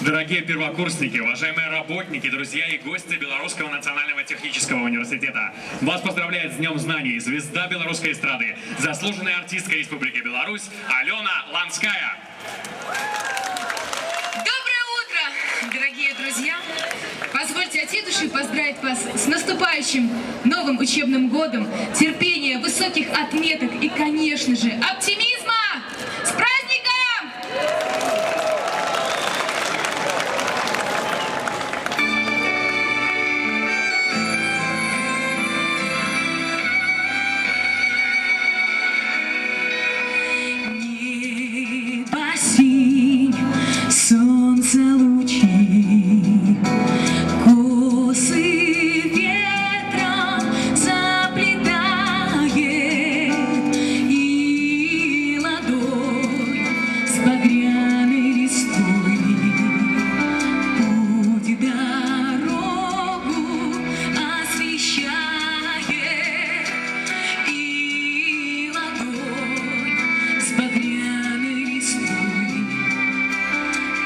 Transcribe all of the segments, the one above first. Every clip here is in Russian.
Дорогие первокурсники, уважаемые работники, друзья и гости Белорусского национального технического университета, вас поздравляет с Днем знаний звезда белорусской эстрады, заслуженная артистка Республики Беларусь Алена Ланская. Доброе утро, дорогие друзья! Позвольте от всей души поздравить вас с наступающим новым учебным годом, терпения, высоких отметок и, конечно же, оптимизма! С праздником! Небо синь, солнце лучи, косы ветром заплетает, и ладонь с багряной листвой путь дорогу освещает, и ладонь с багряной листвой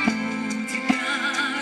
путь дорогу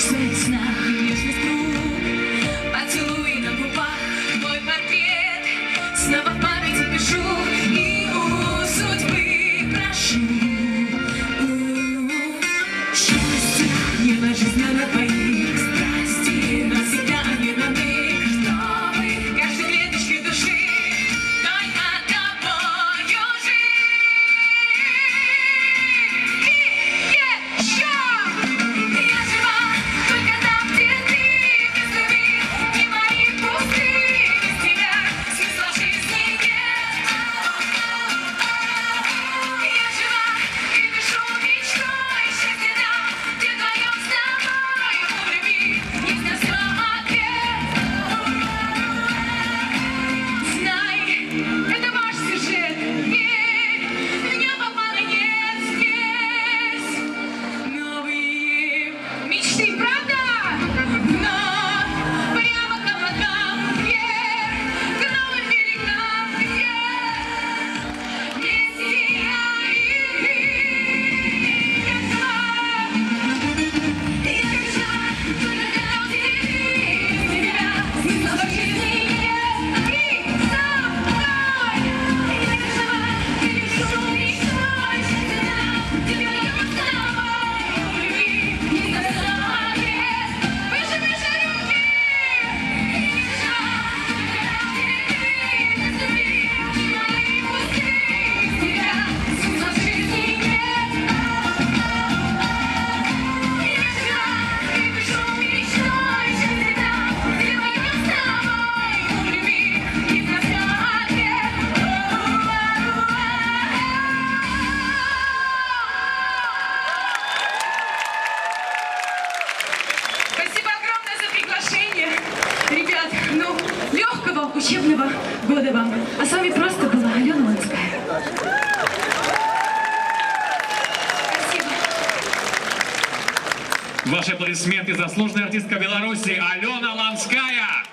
Сон сна, нежность рук, поцелуй на губах, мой портрет снова в памяти пишу и у судьбы прошу. Счастье, небо жизненно твоих страсти навсегда не даны, чтобы каждой клеточкой души только тобою жить. И еще я жива только там, где ты, без любви, и мои пустые, без тебя смысла жизни нет. Я жива и дышу мечтой, счастье там, где вдвоем с тобой у любви есть на всё ответ. Знай, это ваш сюжет, верь, в нём обмана нет здесь. Новые мечты, правда? Но прямо к облакам вверх, к новым берегам, где вместе я и ты. Я жива только там, где ты, без тебя смысла жизни нет. И со мной я жива и дышу мечтой, счастье там, где вдвоем с тобой у любви есть на всё ответ. Выше, выше руки! Я жива только там, где ты, без любви, и мои пустые, без тебя смысла жизни нет. Я жива и дышу мечтой, счастье там, где вдвоем с тобой у любви есть на всё ответ. Спасибо огромное за приглашение. Ребят, ну, легкого учебного года вам. А с вами просто была Алена Ланская. Спасибо. Ваши аплодисменты заслуженная артистка Беларуси Алена Ланская.